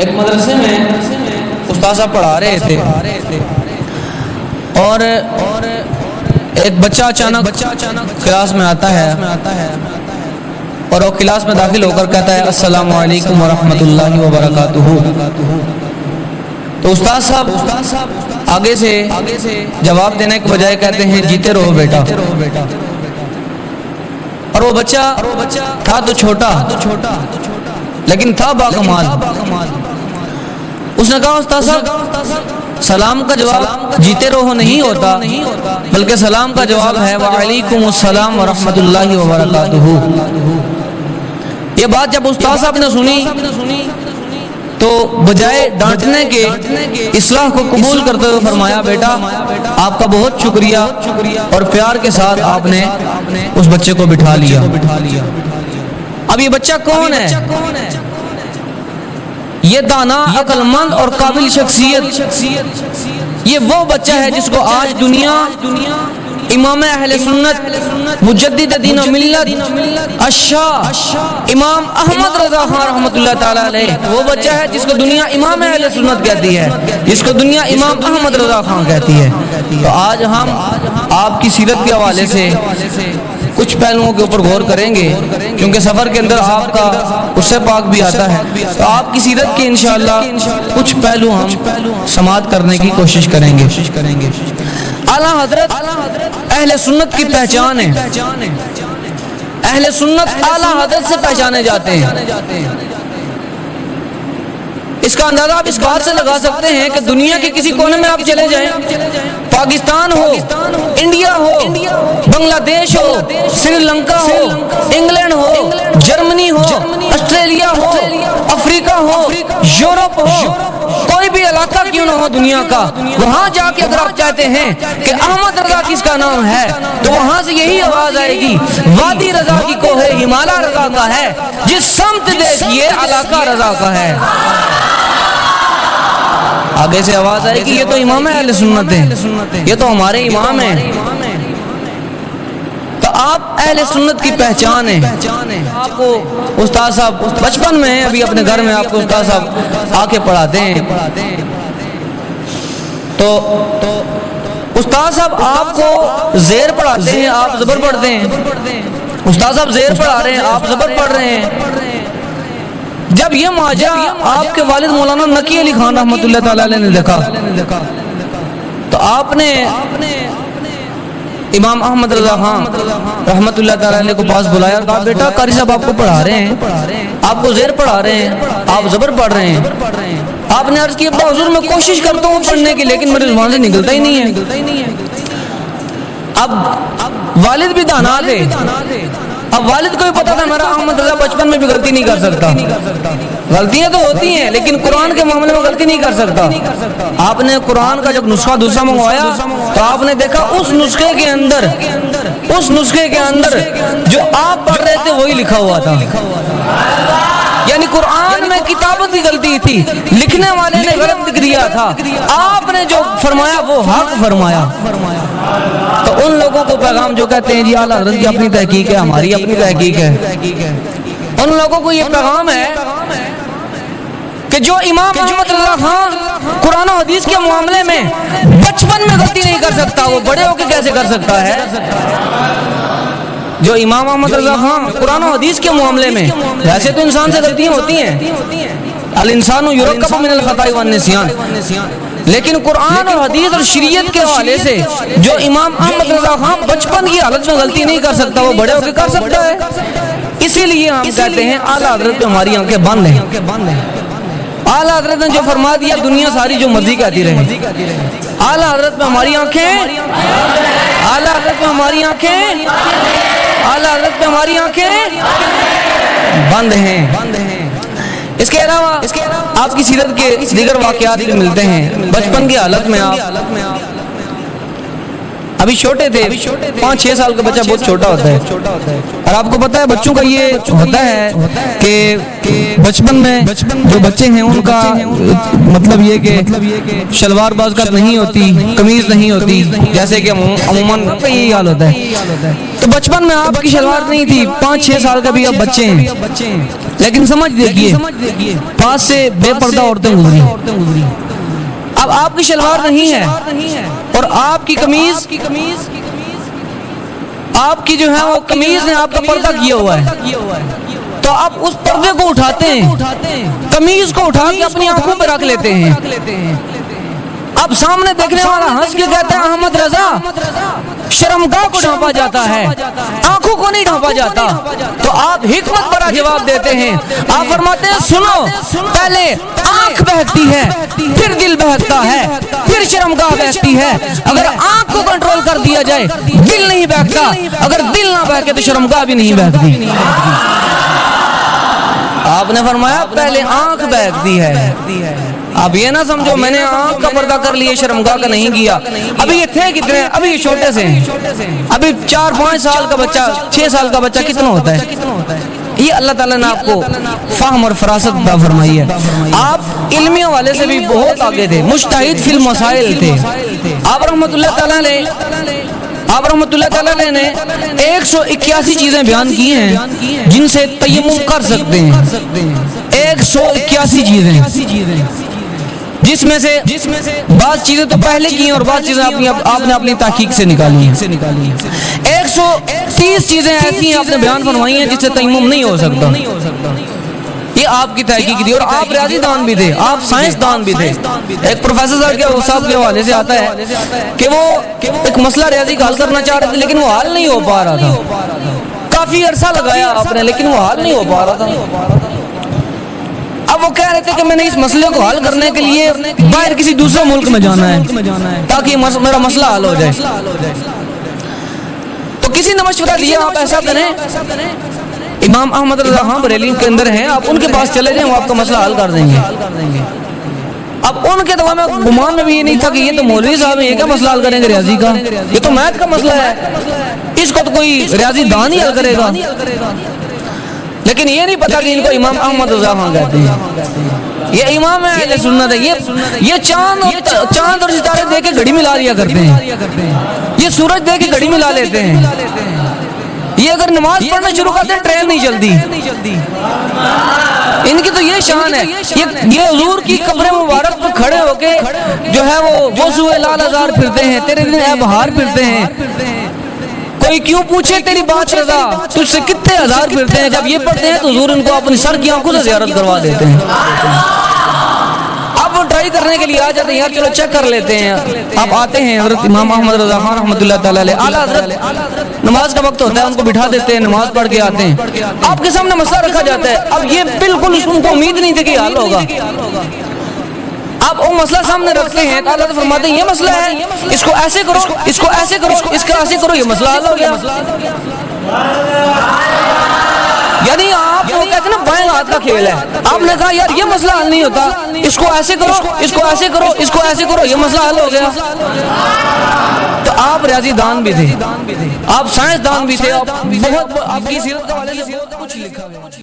ایک مدرسے میں استاد صاحب پڑھا رہے تھے اور ایک بچہ اچانک کلاس میں آتا ہے اور وہ کلاس میں داخل ہو کر کہتا ہے السلام علیکم ورحمۃ اللہ وبرکاتہ. تو استاد صاحب آگے سے جواب دینے کے بجائے کہتے ہیں جیتے رہو بیٹا. اور وہ بچہ تھا تو چھوٹا لیکن تھا باکمال. اس نے کہا استاد صاحب سلام کا جواب جیتے رہو نہیں ہوتا بلکہ سلام کا جواب ہے وعلیکم السلام ورحمۃ اللہ وبرکاتہ. یہ بات جب استاد صاحب نے سنی تو بجائے ڈانٹنے کے اصلاح کو قبول کرتے ہوئے فرمایا بیٹا آپ کا بہت شکریہ, اور پیار کے ساتھ آپ نے اس بچے کو بٹھا لیا. اب یہ بچہ کون ہے؟ یہ دانا, عقل مند اور قابل شخصیت. یہ وہ بچہ ہے جس کو آج دنیا امام اہل سنت مجدد دین و ملت الشاہ امام احمد رضا خان رحمۃ اللہ تعالی علیہ, وہ بچہ ہے جس کو دنیا امام اہل سنت کہتی ہے, جس کو دنیا امام احمد رضا خان کہتی ہے. تو آج ہم آپ کی سیرت کے حوالے سے کچھ پہلوؤں کے اوپر غور کریں گے کیونکہ سفر کے اندر آپ کا اس سے پاک بھی آتا ہے. تو آپ کی سیرت کے انشاءاللہ کچھ پہلو ہم سماعت کرنے کی کوشش کریں گے. اعلیٰ حضرت اہل سنت کی پہچان ہے. اہل سنت اعلیٰ حضرت سے پہچانے جاتے ہیں. اس کا اندازہ آپ اس بات سے لگا سکتے ہیں کہ دنیا کے کسی کونے میں آپ چلے جائیں, پاکستان ہو, انڈیا ہو, بنگلہ دیش ہو, سری لنکا ہو, انگلینڈ ہو, جرمنی ہو, آسٹریلیا ہو, افریقہ ہو, یورپ ہو, کوئی بھی علاقہ کیوں نہ ہو دنیا کا, وہاں جا کے اگر آپ چاہتے ہیں کہ احمد رضا کس کا نام ہے تو وہاں سے یہی آواز آئے گی وادی رضا کی کوہ ہمالا رضا کا ہے, جس سمت دیکھیے علاقہ رضا کا ہے. آگے سے آواز آئے کہ یہ تو امام اہل سنت ہیں, یہ تو ہمارے امام ہیں. تو آپ اہل سنت کی پہچان ہے. آپ کو استاد صاحب بچپن میں ابھی اپنے گھر میں آپ کو استاد صاحب آ کے پڑھاتے ہیں تو استاد صاحب آپ کو زیر پڑھاتے ہیں, آپ زبر پڑھتے ہیں. استاد صاحب زیر پڑھا رہے ہیں, آپ زبر پڑھ رہے ہیں. جب یہ ماجرا آپ کے والد مولانا نقی علی خان رحمۃ اللہ تعالی علیہ نے دیکھا تو آپ نے امام احمد رضا خان رحمۃ اللہ تعالی علیہ کو پاس بلایا اور کہا بیٹا قاری صاحب آپ کو پڑھا رہے ہیں, آپ کو زیر پڑھا رہے ہیں, آپ زبر پڑھ رہے ہیں. آپ نے عرض کی ابا حضور میں کوشش کرتا ہوں پڑھنے کی لیکن میرے زبان سے نکلتا ہی نہیں ہے. اب والد بھی دانا تھے. اب والد کو بھی پتا تھا میرا احمد رضا بچپن میں بھی غلطی نہیں کر سکتا, غلطیاں تو ہوتی ہیں لیکن قرآن کے معاملے میں غلطی نہیں کر سکتا. آپ نے قرآن کا جب نسخہ دوسرا منگوایا تو آپ نے دیکھا اس نسخے کے اندر جو آپ پڑھ رہے تھے وہی لکھا ہوا تھا. یعنی قرآن میں کتابت کی غلطی تھی, لکھنے والے نے غلط لکھ دیا تھا, آپ نے جو فرمایا وہ حق فرمایا. تو ان لوگوں کو پیغام جو کہتے ہیں جی اعلیٰ حضرت کی اپنی تحقیق ہے, ہماری اپنی تحقیق ہے, ان لوگوں کو یہ پیغام ہے کہ جو امام احمد رضا خان قرآن و حدیث کے معاملے میں بچپن میں غلطی نہیں کر سکتا وہ بڑے ہو کے کیسے کر سکتا ہے. جو امام احمد رضا خان قرآن و حدیث کے معاملے میں, ویسے تو انسان سے غلطیاں ہوتی ہیں, الانسان یرکب من الخطاء والنسیان, لیکن قرآن اور حدیث اور شریعت کے حوالے سے جو امام احمد رضا خان بچپن کی حالت میں غلطی نہیں کر سکتا وہ بڑے ہو کے کر سکتا ہے. اسی لیے ہم کہتے ہیں اعلیٰ حضرت پہ ہماری آنکھیں بند ہیں. اعلیٰ حضرت نے جو فرما دیا دنیا ساری جو مرضی کہتی رہے. اعلیٰ حضرت پہ ہماری آنکھیں, اعلیٰ حضرت پہ ہماری آنکھیں, اعلیٰ حضرت پہ ہماری آنکھیں بند ہیں. اس کے علاوہ آپ کی سیرت کے دیگر واقعات بھی ملتے ہیں. بچپن کی حالت میں ابھی چھوٹے تھے, 5-6 سال کا بچہ بہت چھوٹا ہوتا ہے. اور آپ کو پتا ہے بچوں کا یہ ہوتا ہے کہ بچپن میں جو بچے ہیں ان کا مطلب یہ کہ شلوار باز کا نہیں ہوتی, قمیض نہیں ہوتی, جیسے کہ عموماً یہی حال ہوتا ہے. تو بچپن میں آپ کی شلوار نہیں تھی, 5-6 سال کا بھی اب بچے ہیں, لیکن سمجھ دیکھیے پاس سے بے پردہ عورتیں گزری. اب آپ کی شلوار نہیں ہے اور آپ کی قمیض, آپ کی جو ہے وہ قمیض نے آپ کا پردہ کیا ہوا ہے, تو آپ اس پردے کو اٹھاتے ہیں, قمیض کو اٹھا کے اپنی آنکھوں پہ رکھ لیتے ہیں. اب سامنے دیکھنے والا ہنس کے کہتا ہے احمد رضا شرمگاہ کو ڈھانپا جاتا ہے, آنکھوں کو نہیں ڈھانپا جاتا. تو آپ حکمت بھرا جواب دیتے ہیں, آپ فرماتے ہیں سنو, پہلے آنکھ بہکتی ہے, پھر دل بہکتا ہے, پھر شرمگاہ بہکتی ہے. اگر آنکھ کو کنٹرول کر دیا جائے دل نہیں بہکتا, اگر دل نہ بہکے تو شرمگاہ بھی نہیں بہکتی. آپ نے فرمایا پہلے آنکھ بہکتی ہے. اب یہ نہ سمجھو میں نے آنکھ کا پردہ کر لیا شرمگاہ کا نہیں کیا. ابھی یہ تھے کتنے, ابھی یہ چھوٹے سے ہیں, ابھی 4-5 سال کا بچہ, 6 سال کا بچہ کتنا ہوتا ہے. یہ اللہ تعالیٰ نے آپ کو فہم اور فراست عطا فرمائی ہے. آپ علمی حوالے سے بھی بہت آگے تھے, مجتہد فی المسائل تھے. آپ رحمۃ اللہ تعالیٰ علیہ نے 181 چیزیں بیان کی ہیں جن سے تیمم کر سکتے ہیں. 181 چیزیں, جس میں سے بعض چیزیں تو پہلے کی ہیں اور بعض چیزیں آپ نے اپنی تحقیق سے نکالی ہیں. 130 چیزیں ایسی ہیں آپ نے بیان فرمائی ہیں جس سے تیمم نہیں ہو سکتا. یہ آپ کی تحقیق تھی, اور آپ ریاضی دان بھی تھے, آپ سائنس دان بھی تھے. ایک پروفیسر صاحب کے حوالے سے آتا ہے کہ وہ ایک مسئلہ ریاضی کا حل کرنا چاہ رہے تھے لیکن وہ حل نہیں ہو پا رہا تھا. کافی عرصہ لگایا آپ نے لیکن وہ حل نہیں ہو پا رہا تھا. اب وہ کہہ رہے تھے کہ میں نے اس مسئلے کو حل کرنے کے لیے باہر کسی دوسرے ملک میں جانا ہے تاکہ میرا مسئلہ حل ہو جائے. تو کسی نے مشورہ دیا آپ ایسا کریں, امام احمد رضا خان بریلی کے اندر ہیں, آپ ان کے پاس چلے جائیں, وہ آپ کا مسئلہ حل کر دیں گے. اب ان کے دماغ میں گمان میں بھی یہ نہیں تھا کہ یہ تو مولوی صاحب ہیں, یہ کیا مسئلہ حل کریں گے ریاضی کا, یہ تو میتھ کا مسئلہ ہے, اس کو تو کوئی ریاضی دان ہی حل کرے گا. لیکن یہ نہیں پتا کہ ان کو امام احمد رضا خان کہتے ہیں. یہ امام ہے اہل سنت ہے. یہ چاند اور ستارے دے کے گھڑی ملا لیا کرتے ہیں, یہ سورج دے کے گھڑی ملا لیتے ہیں. یہ اگر نماز پڑھنا شروع کرتے ہیں ٹرین نہیں چلتی. ان کی تو یہ شان ہے. یہ حضور کی قبر مبارک پر کھڑے ہو کے جو ہے وہ وضو لال ہزار پھرتے ہیں, تیرے دن اے بہار پھرتے ہیں. کوئی کیوں پوچھے تیری بات رضا تجھ سے کتنے ہزار پھرتے ہیں. جب یہ پڑھتے ہیں تو حضور ان کو اپنی سر کی آنکھوں سے زیارت کروا دیتے ہیں. اب وہ ٹرائی کرنے کے لیے آ جاتے ہیں, یار چلو چیک کر لیتے ہیں. آپ آتے ہیں, حضرت امام احمد رضا خان رحمۃ اللہ تعالیٰ علیہ اعلیٰ حضرت نماز کا وقت ہوتا ہے, ان کو بٹھا دیتے ہیں, نماز پڑھ کے آتے ہیں. آپ کے سامنے مسئلہ رکھا جاتا ہے. اب یہ بالکل ان کو امید نہیں تھی کہ حل ہوگا. آپ وہ مسئلہ سامنے رکھتے ہیں تو اللہ تعالیٰ فرماتے ہیں یہ مسئلہ ہے, اس کو ایسے کرو, اس کو ایسے کرو, اس کو ایسے کرو, یہ مسئلہ حل ہو گیا. یعنی آپ وہ کہتے ہیں نا بائیں ہاتھ کا کھیل ہے. آپ نے کہا یار یہ مسئلہ حل نہیں ہوتا, اس کو ایسے کرو, اس کو ایسے کرو, اس کو ایسے کرو, یہ مسئلہ حل ہو گیا. تو آپ ریاضی دان بھی تھے, آپ سائنس دان بھی تھے, بہت آپ کی سیرت کے حوالے سے بہت کچھ لکھا ہے.